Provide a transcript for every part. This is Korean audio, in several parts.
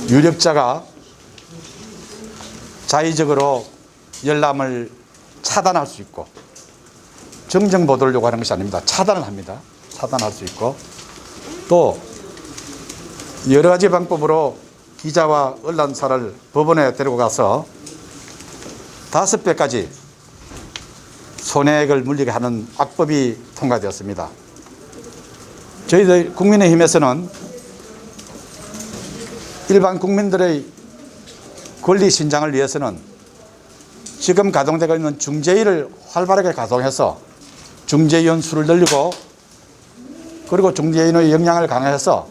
유력자가 자의적으로 열람을 차단할 수 있고, 정정보도를 요구하는 것이 아닙니다. 차단을 합니다. 차단할 수 있고, 또 여러 가지 방법으로 기자와 언론사를 법원에 데리고 가서 5배까지 손해액을 물리게 하는 악법이 통과되었습니다. 저희들 국민의힘에서는 일반 국민들의 권리 신장을 위해서는 지금 가동되고 있는 중재위를 활발하게 가동해서 중재위원 수를 늘리고, 그리고 중재위원의 역량을 강화해서,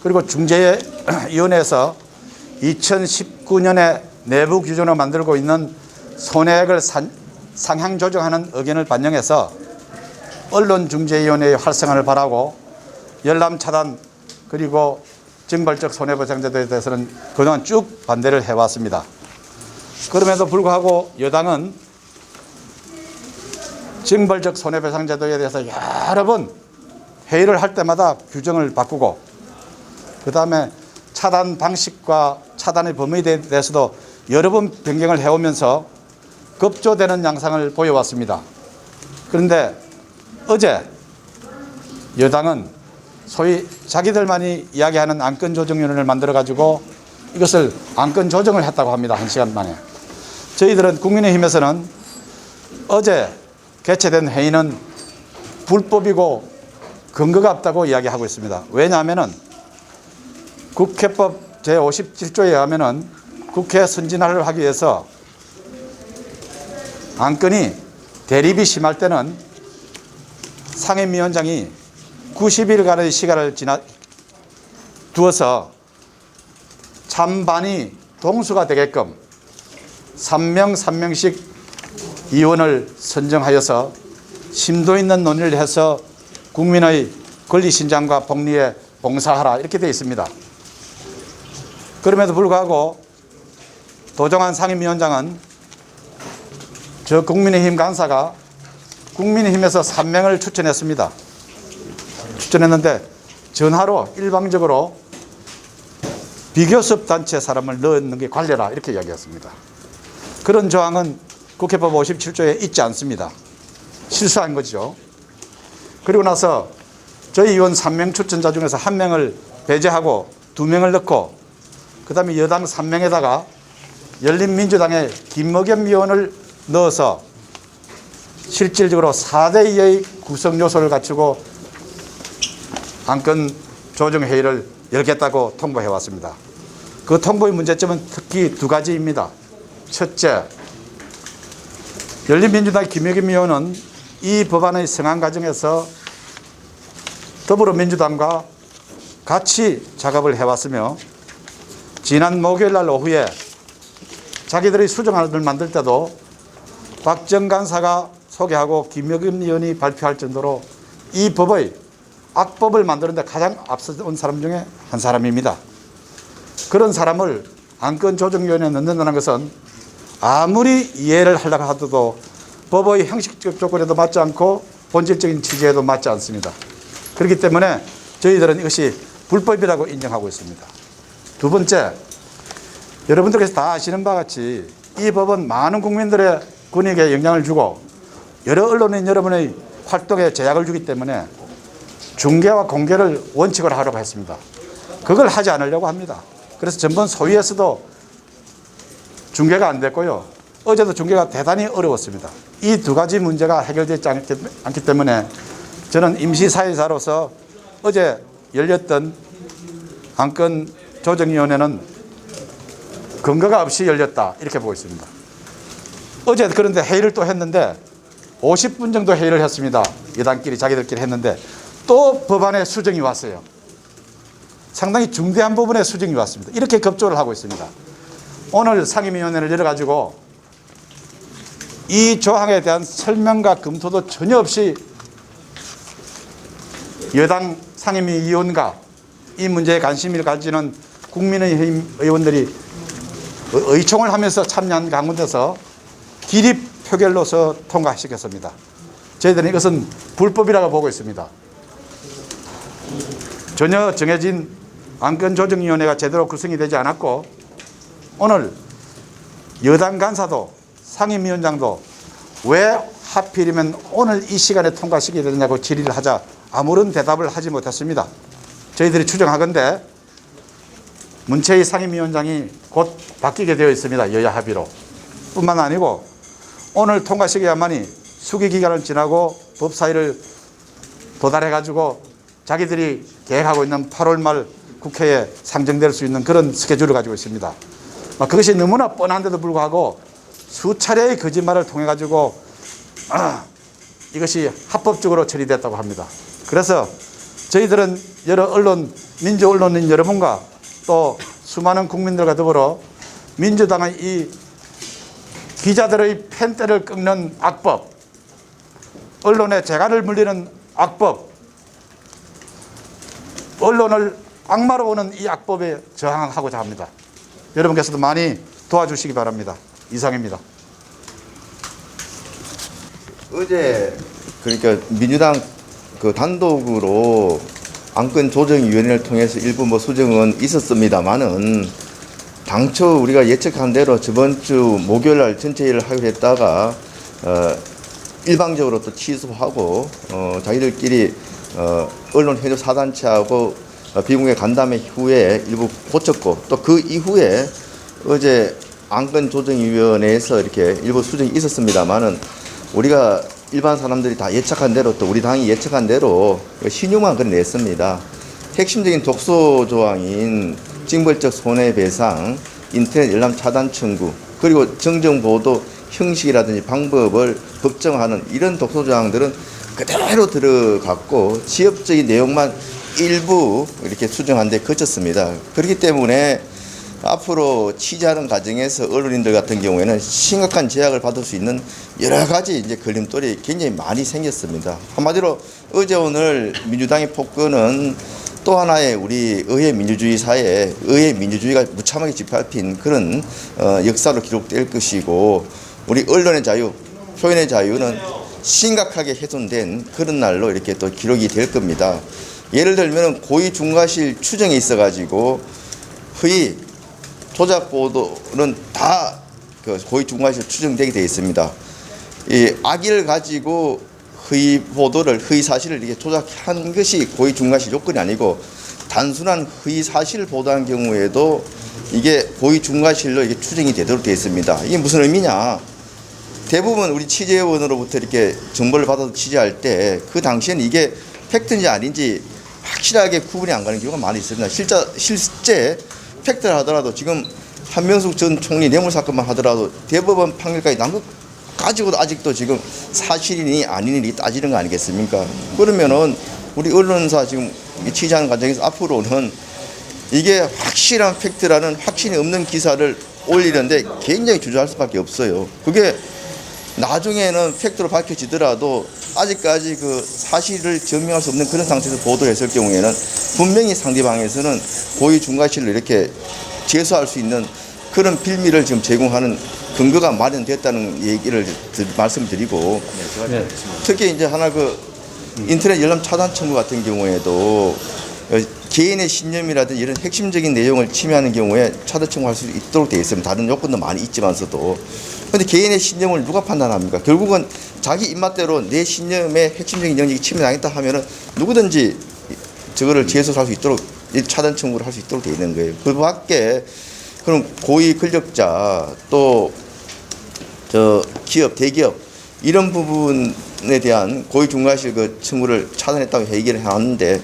그리고 중재위원회에서 2019년에 내부 규정을 만들고 있는 손해액을 상향 조정하는 의견을 반영해서 언론중재위원회의 활성화를 바라고, 열람 차단 그리고 징벌적 손해배상제도에 대해서는 그동안 쭉 반대를 해왔습니다. 그럼에도 불구하고 여당은 징벌적 손해배상제도에 대해서 여러 번 회의를 할 때마다 규정을 바꾸고, 그 다음에 차단 방식과 차단의 범위에 대해서도 여러 번 변경을 해오면서 급조되는 양상을 보여왔습니다. 그런데 어제 여당은 소위 자기들만이 이야기하는 안건조정위원회를 만들어가지고 이것을 안건조정을 했다고 합니다. 1시간 만에. 저희들은 국민의힘에서는 어제 개최된 회의는 불법이고 근거가 없다고 이야기하고 있습니다. 왜냐하면 국회법 제57조에 의하면 국회 선진화를 하기 위해서 안건이 대립이 심할 때는 상임위원장이 90일간의 시간을 두어서 찬반이 동수가 되게끔 3명씩 위원을 선정하여서 심도 있는 논의를 해서 국민의 권리 신장과 복리에 봉사하라, 이렇게 되어 있습니다. 그럼에도 불구하고 도종환 상임위원장은 저 국민의힘 간사가 국민의힘에서 3명을 추천했습니다. 추천했는데 전화로 일방적으로 비교섭 단체 사람을 넣는 게 관례라, 이렇게 이야기했습니다. 그런 조항은 국회법 57조에 있지 않습니다. 실수한 거죠. 그리고 나서 저희 의원 3명 추천자 중에서 1명을 배제하고 2명을 넣고, 그 다음에 여당 3명에다가 열린민주당의 김의겸 의원을 넣어서 실질적으로 4대2의 구성 요소를 갖추고 안건 조정회의를 열겠다고 통보해 왔습니다. 그 통보의 문제점은 특히 2가지입니다. 첫째, 열린민주당의 김의겸 의원은 이 법안의 성안 과정에서 더불어민주당과 같이 작업을 해왔으며, 지난 목요일 날 오후에 자기들의 수정안을 만들 때도 박정 간사가 소개하고 김의겸 의원이 발표할 정도로 이 법의 악법을 만드는 데 가장 앞서온 사람 중에 한 사람입니다. 그런 사람을 안건조정위원회에 넣는다는 것은 아무리 이해를 하려고 하더라도 법의 형식적 조건에도 맞지 않고 본질적인 취지에도 맞지 않습니다. 그렇기 때문에 저희들은 이것이 불법이라고 인정하고 있습니다. 2번째, 여러분들께서 다 아시는 바와 같이 이 법은 많은 국민들의 권익에 영향을 주고 여러 언론인 여러분의 활동에 제약을 주기 때문에 중계와 공개를 원칙으로 하려고 했습니다. 그걸 하지 않으려고 합니다. 그래서 전번 소위에서도 중계가 안 됐고요. 어제도 중계가 대단히 어려웠습니다. 이 2가지 문제가 해결되지 않기 때문에 저는 임시사회자로서 어제 열렸던 안건조정위원회는 근거가 없이 열렸다, 이렇게 보고 있습니다. 어제 그런데 회의를 또 했는데 50분 정도 회의를 했습니다. 여당끼리 자기들끼리 했는데 또 법안에 수정이 왔어요. 상당히 중대한 부분에 수정이 왔습니다. 이렇게 급조를 하고 있습니다. 오늘 상임위원회를 열어가지고 이 조항에 대한 설명과 검토도 전혀 없이 여당 상임위원과 이 문제에 관심을 가지는 국민의힘 의원들이 의총을 하면서 참여한 가운데서 기립 표결로서 통과시켰습니다. 저희들은 이것은 불법이라고 보고 있습니다. 전혀 정해진 안건조정위원회가 제대로 구성이 되지 않았고 오늘 여당 간사도 상임위원장도 왜 하필이면 오늘 이 시간에 통과시켜야 되냐고 질의를 하자 아무런 대답을 하지 못했습니다. 저희들이 추정하건대 문체위 상임위원장이 곧 바뀌게 되어 있습니다. 여야 합의로. 뿐만 아니고 오늘 통과시켜야만이 수기기간을 지나고 법사위를 도달해가지고 자기들이 계획하고 있는 8월 말 국회에 상정될 수 있는 그런 스케줄을 가지고 있습니다. 그것이 너무나 뻔한데도 불구하고 수차례의 거짓말을 통해 가지고 이것이 합법적으로 처리됐다고 합니다. 그래서 저희들은 여러 언론, 민주 언론인 여러분과 또 수많은 국민들과 더불어 민주당의 이 기자들의 펜대를 꺾는 악법, 언론의 재갈을 물리는 악법, 언론을 악마로 보는 이 악법에 저항하고자 합니다. 여러분께서도 많이 도와주시기 바랍니다. 이상입니다. 어제 그러니까 민주당 그 단독으로 안건조정위원회를 통해서 일부 수정은 있었습니다만은 당초 우리가 예측한 대로 저번 주 목요일 날 전체회의를 하기로 했다가 일방적으로 또 취소하고 자기들끼리 언론 해조 사단체하고 비공개 간담회 후에 일부 고쳤고 또 그 이후에 어제 안건조정위원회에서 이렇게 일부 수정이 있었습니다만은 우리가 일반 사람들이 다 예측한 대로 또 우리 당이 예측한 대로 신용만 그래 냈습니다. 핵심적인 독소 조항인 징벌적 손해배상, 인터넷 열람 차단 청구, 그리고 정정보도 형식이라든지 방법을 법정하는 이런 독소 조항들은 그대로 들어갔고 지역적인 내용만 일부 이렇게 수정한 데 그쳤습니다. 그렇기 때문에 앞으로 취재하는 과정에서 언론인들 같은 경우에는 심각한 제약을 받을 수 있는 여러 가지 이제 걸림돌이 굉장히 많이 생겼습니다. 한마디로 어제 오늘 민주당의 폭거는 또 하나의 우리 의회 민주주의 사회에 의회 민주주의가 무참하게 짓밟힌 그런 역사로 기록될 것이고 우리 언론의 자유, 표현의 자유는 심각하게 훼손된 그런 날로 이렇게 또 기록이 될 겁니다. 예를 들면 고의중과실 추정이 있어가지고 허위 조작 보도는 다 고의중과실 추정되게 되어 있습니다. 이 악의를 가지고 허위 보도를 허위 사실을 이렇게 조작한 것이 고의중과실 요건이 아니고 단순한 허위 사실을 보도한 경우에도 이게 고의중과실로 이렇게 추정이 되도록 되어 있습니다. 이게 무슨 의미냐? 대부분 우리 취재원으로부터 이렇게 정보를 받아서 취재할 때 그 당시에는 이게 팩트인지 아닌지 확실하게 구분이 안 가는 경우가 많이 있습니다. 실제 팩트를 하더라도 지금 한명숙 전 총리 뇌물 사건만 하더라도 대법원 판결까지 난 것 가지고도 아직도 지금 사실이니 아니니 따지는 거 아니겠습니까? 그러면은 우리 언론사 지금 취재하는 과정에서 앞으로는 이게 확실한 팩트라는 확신이 없는 기사를 올리는데 굉장히 주저할 수밖에 없어요. 그게 나중에는 팩트로 밝혀지더라도 아직까지 그 사실을 증명할 수 없는 그런 상태에서 보도를 했을 경우에는 분명히 상대방에서는 고의중과실로 이렇게 제소할 수 있는 그런 빌미를 지금 제공하는 근거가 마련됐다는 얘기를 말씀드리고 네. 특히 이제 하나 그 인터넷 열람 차단 청구 같은 경우에도 개인의 신념이라든지 이런 핵심적인 내용을 침해하는 경우에 차단 청구할 수 있도록 되어 있습니다. 다른 요건도 많이 있지만서도. 그런데 개인의 신념을 누가 판단합니까? 결국은 자기 입맛대로 내 신념의 핵심적인 영역이 침해당했다 하면은 누구든지 저거를 제소할 수 있도록 차단 청구를 할 수 있도록 되어 있는 거예요. 그 밖에 그럼 고위 권력자 또 기업, 대기업 이런 부분에 대한 고의중과실 그 청구를 차단했다고 얘기를 해왔는데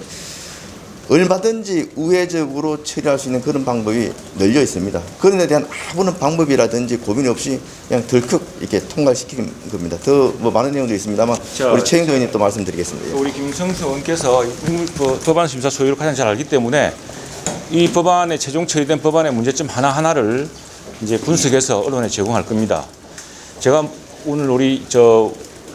얼마든지 우회적으로 처리할 수 있는 그런 방법이 널려 있습니다. 그런 데 대한 아무런 방법이라든지 고민 없이 그냥 덜컥 이렇게 통과시키는 겁니다. 더 뭐 많은 내용도 있습니다만 우리 최영도 의원님 또 말씀드리겠습니다. 우리 김성수 의원께서 법안 심사 소위를 가장 잘 알기 때문에 이 법안에 최종 처리된 법안의 문제점 하나하나를 이제 분석해서 언론에 제공할 겁니다. 제가 오늘 우리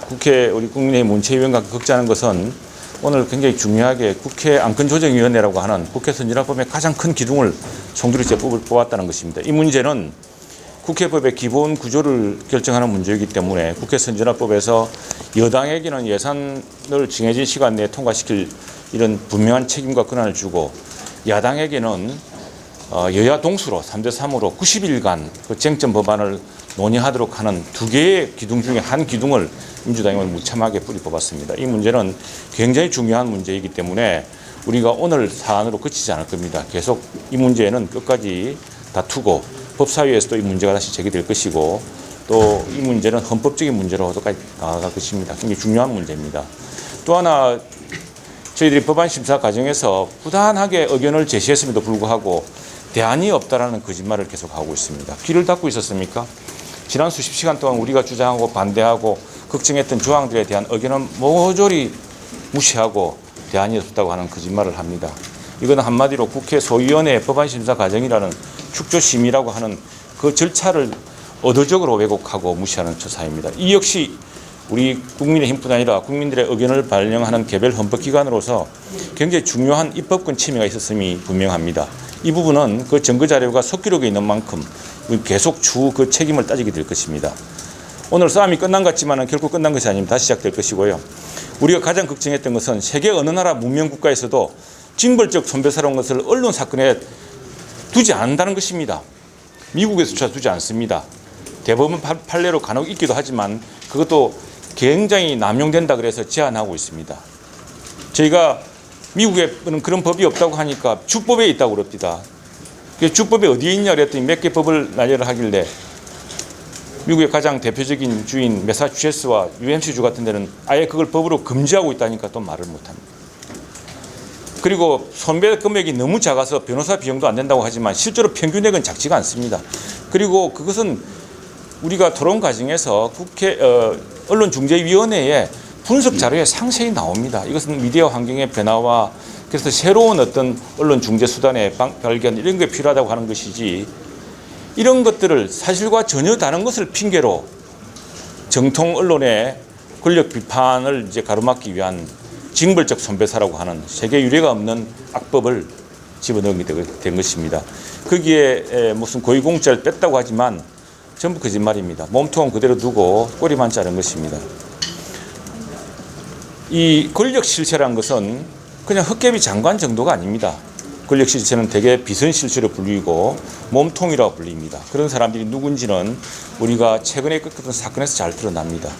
국회 우리 국민의힘 문체위원과 걱정하는 것은 오늘 굉장히 중요하게 국회 안건조정위원회라고 하는 국회 선진화법의 가장 큰 기둥을 송두리째 뽑았다는 것입니다. 이 문제는 국회법의 기본 구조를 결정하는 문제이기 때문에 국회 선진화법에서 여당에게는 예산을 정해진 시간 내에 통과시킬 이런 분명한 책임과 권한을 주고 야당에게는 여야 동수로 3대3으로 90일간 그 쟁점 법안을 논의하도록 하는 두 개의 기둥 중에 한 기둥을 민주당이 무참하게 뿌리 뽑았습니다. 이 문제는 굉장히 중요한 문제이기 때문에 우리가 오늘 사안으로 그치지 않을 겁니다. 계속 이 문제는 끝까지 다투고 법사위에서도 이 문제가 다시 제기될 것이고 또 이 문제는 헌법적인 문제로까지 나아갈 것입니다. 굉장히 중요한 문제입니다. 또 하나 저희들이 법안 심사 과정에서 부단하게 의견을 제시했음에도 불구하고 대안이 없다라는 거짓말을 계속하고 있습니다. 귀를 닫고 있었습니까? 지난 수십 시간 동안 우리가 주장하고 반대하고 걱정했던 조항들에 대한 의견은 모조리 무시하고 대안이 없다고 하는 거짓말을 합니다. 이건 한마디로 국회 소위원회 법안 심사 과정이라는 축조심의라고 하는 그 절차를 의도적으로 왜곡하고 무시하는 처사입니다. 이 역시 우리 국민의힘뿐 아니라 국민들의 의견을 반영하는 개별 헌법기관으로서 굉장히 중요한 입법권 침해가 있었음이 분명합니다. 이 부분은 그 증거 자료가 속기록에 있는 만큼 계속 추후 그 책임을 따지게 될 것입니다. 오늘 싸움이 끝난 것 같지만 결코 끝난 것이 아닙니다. 다시 시작될 것이고요. 우리가 가장 걱정했던 것은 세계 어느 나라 문명 국가에서도 징벌적 손배사로운 것을 언론 사건에 두지 않는다는 것입니다. 미국에서조차 두지 않습니다. 대법원 판례로 간혹 있기도 하지만 그것도 굉장히 남용된다 그래서 제한하고 있습니다. 저희가 미국에는 그런 법이 없다고 하니까 주법에 있다고 그럽니다. 주법이 어디에 있냐 그랬더니 몇 개 법을 나열을 하길래 미국의 가장 대표적인 주인 매사추세츠와 UMC주 같은 데는 아예 그걸 법으로 금지하고 있다니까 또 말을 못합니다. 그리고 손배 금액이 너무 작아서 변호사 비용도 안 된다고 하지만 실제로 평균액은 작지가 않습니다. 그리고 그것은 우리가 토론 과정에서 국회 언론중재위원회에 분석 자료에 상세히 나옵니다. 이것은 미디어 환경의 변화와 그래서 새로운 어떤 언론 중재 수단의 발견 이런 게 필요하다고 하는 것이지 이런 것들을 사실과 전혀 다른 것을 핑계로 정통 언론의 권력 비판을 이제 가로막기 위한 징벌적 손배사라고 하는 세계 유례가 없는 악법을 집어넣게 된 것입니다. 거기에 무슨 고위공직자를 뺐다고 하지만 전부 거짓말입니다. 몸통은 그대로 두고 꼬리만 자른 것입니다. 이 권력 실체라는 것은 그냥 헛개비 장관 정도가 아닙니다. 권력 실체는 대개 비선 실체로 불리고 몸통이라고 불립니다. 그런 사람들이 누군지는 우리가 최근에 겪었던 사건에서 잘 드러납니다.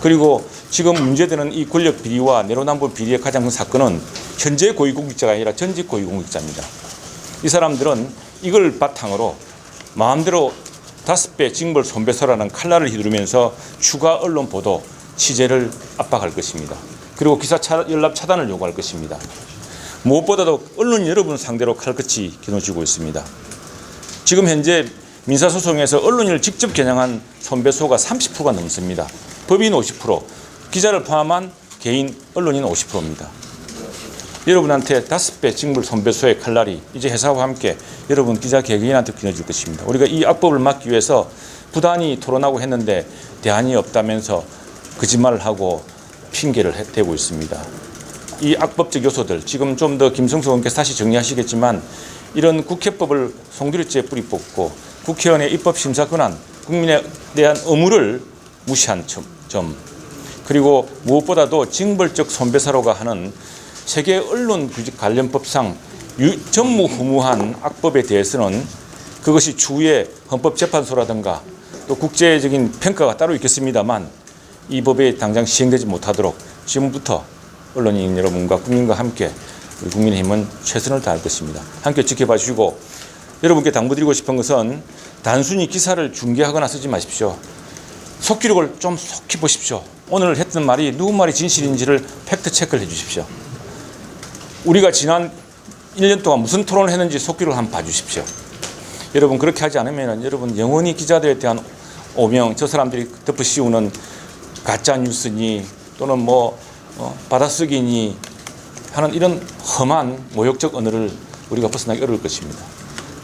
그리고 지금 문제되는 이 권력 비리와 내로남불 비리의 가장 큰 사건은 현재 고위공직자가 아니라 전직 고위공직자입니다. 이 사람들은 이걸 바탕으로 마음대로 5배 징벌 손배소라는 칼날을 휘두르면서 추가 언론 보도, 취재를 압박할 것입니다. 그리고 기사 연락 차단을 요구할 것입니다. 무엇보다도 언론 여러분 상대로 칼끝이 겨누지고 있습니다. 지금 현재 민사소송에서 언론인을 직접 겨냥한 손배소가 30%가 넘습니다. 법인 50%, 기자를 포함한 개인 언론인 50%입니다. 여러분한테 5배 징벌 손배소의 칼날이 이제 회사와 함께 여러분 기자 개개인한테 겨눠질 것입니다. 우리가 이 악법을 막기 위해서 부단히 토론하고 했는데 대안이 없다면서 거짓말을 하고 핑계를 대고 있습니다. 이 악법적 요소들 지금 좀 더 김성수 의원께서 다시 정리하시겠지만 이런 국회법을 송두리째 뿌리 뽑고 국회의원의 입법심사 권한, 국민에 대한 의무를 무시한 점 그리고 무엇보다도 징벌적 손배사로가 하는 세계 언론 규칙 관련법상 전무후무한 악법에 대해서는 그것이 추후에 헌법재판소라든가 또 국제적인 평가가 따로 있겠습니다만 이 법에 당장 시행되지 못하도록 지금부터 언론인 여러분과 국민과 함께 우리 국민의힘은 최선을 다할 것입니다. 함께 지켜봐 주시고 여러분께 당부드리고 싶은 것은 단순히 기사를 중계하거나 쓰지 마십시오. 속기록을 좀 속히 보십시오. 오늘 했던 말이 누구 말이 진실인지를 팩트 체크를 해 주십시오. 우리가 지난 1년 동안 무슨 토론을 했는지 속기록을 한번 봐주십시오. 여러분 그렇게 하지 않으면 여러분 영원히 기자들에 대한 오명, 저 사람들이 덮어씌우는 가짜 뉴스니 또는 받아쓰기니 하는 이런 험한 모욕적 언어를 우리가 벗어나기 어려울 것입니다.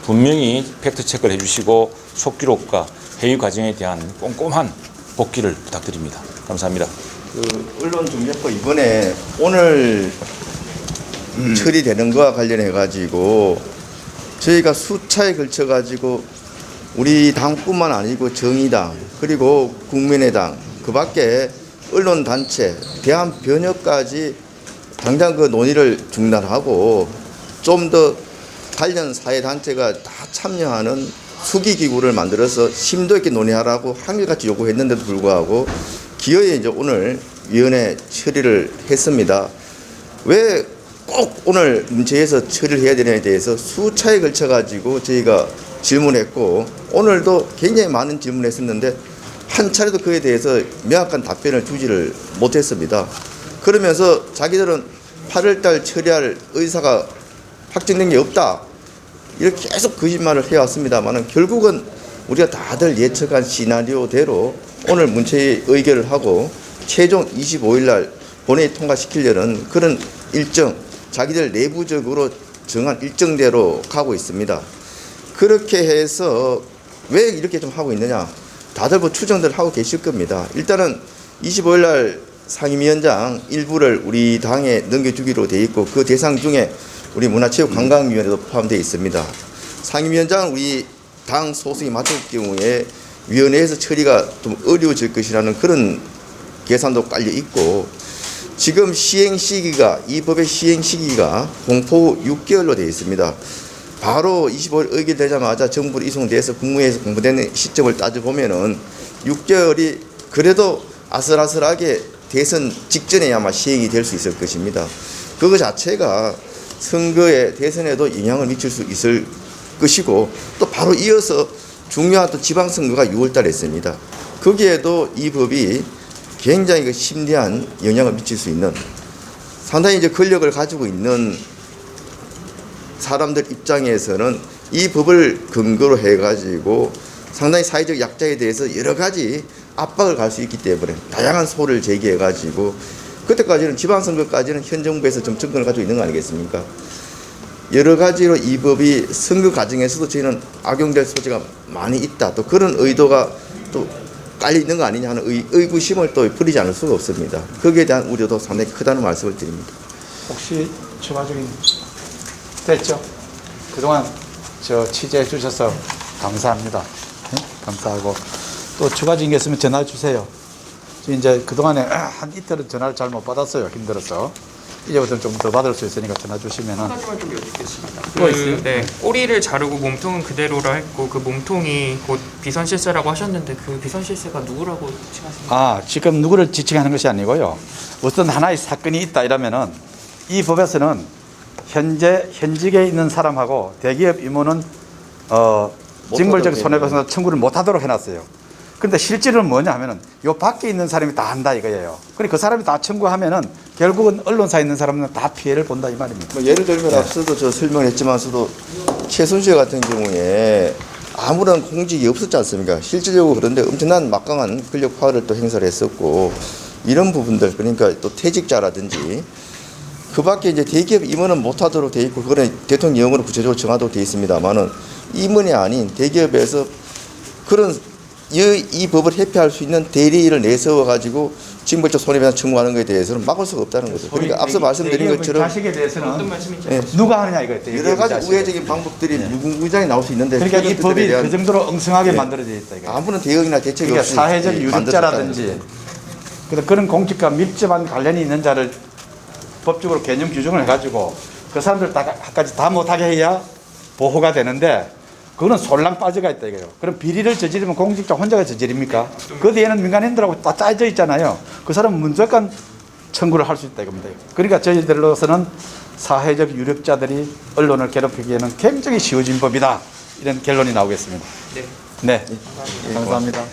분명히 팩트 체크를 해주시고 속기록과 회의 과정에 대한 꼼꼼한 복기를 부탁드립니다. 감사합니다. 언론중재법 이번에 오늘 처리되는 거와 관련해 가지고 저희가 수차에 걸쳐 가지고 우리 당뿐만 아니고 정의당 그리고 국민의당 그밖에 언론단체 대한변협까지 당장 그 논의를 중단하고 좀 더 관련 사회단체가 다 참여하는 수기기구를 만들어서 심도 있게 논의하라고 한결같이 요구했는데도 불구하고 기어이 이제 오늘 위원회 처리를 했습니다. 왜 꼭 오늘 문체에서 처리를 해야 되냐에 대해서 수차에 걸쳐 가지고 저희가 질문했고 오늘도 굉장히 많은 질문을 했었는데 한 차례도 그에 대해서 명확한 답변을 주지를 못했습니다. 그러면서 자기들은 8월달 처리할 의사가 확정된 게 없다. 이렇게 계속 거짓말을 해왔습니다만 결국은 우리가 다들 예측한 시나리오대로 오늘 문체의 의결을 하고 최종 25일 날 본회의 통과시키려는 그런 일정, 자기들 내부적으로 정한 일정대로 가고 있습니다. 그렇게 해서 왜 이렇게 좀 하고 있느냐. 다들 뭐 추정들 하고 계실 겁니다. 일단은 25일 날 상임위원장 일부를 우리 당에 넘겨주기로 돼 있고 그 대상 중에 우리 문화체육관광위원회도 포함되어 있습니다. 상임위원장은 우리 당 소속이 맡을 경우에 위원회에서 처리가 좀 어려워질 것이라는 그런 계산도 깔려 있고 지금 시행 시기가 이 법의 시행 시기가 공포 후 6개월로 되어 있습니다. 바로 25일 의결되자마자 정부로 이송돼서 국무회의에서 공부되는 시점을 따져보면은 6개월이 그래도 아슬아슬하게 대선 직전에 아마 시행이 될 수 있을 것입니다. 그거 자체가 선거에 대선에도 영향을 미칠 수 있을 것이고 또 바로 이어서 중요한 또 지방선거가 6월 달에 있습니다. 거기에도 이 법이 굉장히 심대한 영향을 미칠 수 있는 상당히 이제 권력을 가지고 있는 사람들 입장에서는 이 법을 근거로 해가지고 상당히 사회적 약자에 대해서 여러 가지 압박을 갈 수 있기 때문에 다양한 소를 제기해가지고 그때까지는 지방선거까지는 현 정부에서 좀 정권을 가지고 있는 거 아니겠습니까? 여러 가지로 이 법이 선거 과정에서도 저희는 악용될 소지가 많이 있다. 또 그런 의도가 또 깔려 있는 거 아니냐 하는 의구심을 또 버리지 않을 수가 없습니다. 거기에 대한 우려도 상당히 크다는 말씀을 드립니다. 혹시 추가적인 됐죠? 그동안 저 취재해 주셔서 감사합니다. 네? 감사하고 또 추가적인 게 있으면 전화 주세요. 이제 그동안에 한 이틀은 전화를 잘 못 받았어요. 힘들어서. 이제부터는 좀 더 받을 수 있으니까 전화 주시면은. 한 가지만 좀 여쭙겠습니다. 뭐 있어요? 네, 꼬리를 자르고 몸통은 그대로라 했고 그 몸통이 곧 비선 실세라고 하셨는데 그 비선 실세가 누구라고 칭하십니까? 아, 지금 누구를 지칭하는 것이 아니고요. 어떤 하나의 사건이 있다 이러면은 이 법에서는 현직에 있는 사람하고 대기업 임원은 징벌적 손해배상 청구를 못하도록 해놨어요. 근데 실질은 뭐냐 하면은 요 밖에 있는 사람이 다 한다 이거예요. 그러니까 그 사람이 다 청구하면은 결국은 언론사에 있는 사람은 다 피해를 본다 이 말입니다. 뭐 예를 들면 앞서도 저 설명했지만서도 최순실 같은 경우에 아무런 공직이 없었지 않습니까? 실질적으로 그런데 엄청난 막강한 권력 파워를 또 행사를 했었고 이런 부분들 그러니까 또 퇴직자라든지 그 밖에 이제 대기업 임원은 못하도록 돼 있고 그거는 대통령령으로 구체적으로 정하도록 돼 있습니다만은 임원이 아닌 대기업에서 그런 이 법을 회피할 수 있는 대리인을 내세워 가지고 징벌적 손해배상 청구하는 것에 대해서는 막을 수가 없다는 거죠. 그러니까 앞서 말씀드린 것처럼 자식에 대해서는 어떤 말씀인지 예, 누가 하느냐 이거예요. 여러 가지 우회적인 방법들이 무궁무진하게 나올 수 있는데 그러니까 이 법이 대한 그 정도로 엉성하게 예. 만들어져 있다 이거예요. 아무런 대응이나 대책이 그러니까 없이 사회적 예, 유력자라든지 그런 공직과 밀접한 관련이 있는 자를 법적으로 개념 규정을 해가지고 그 사람들 다까지 다 못하게 해야 보호가 되는데 그거는 솔랑 빠져가 있다 이거예요. 그럼 비리를 저지르면 공직자 혼자가 저지릅니까? 그 뒤에는 민간인들하고 다 짜여져 있잖아요. 그 사람은 무조건 청구를 할 수 있다 이겁니다. 그러니까 저희들로서는 사회적 유력자들이 언론을 괴롭히기에는 굉장히 쉬워진 법이다. 이런 결론이 나오겠습니다. 네. 네. 감사합니다.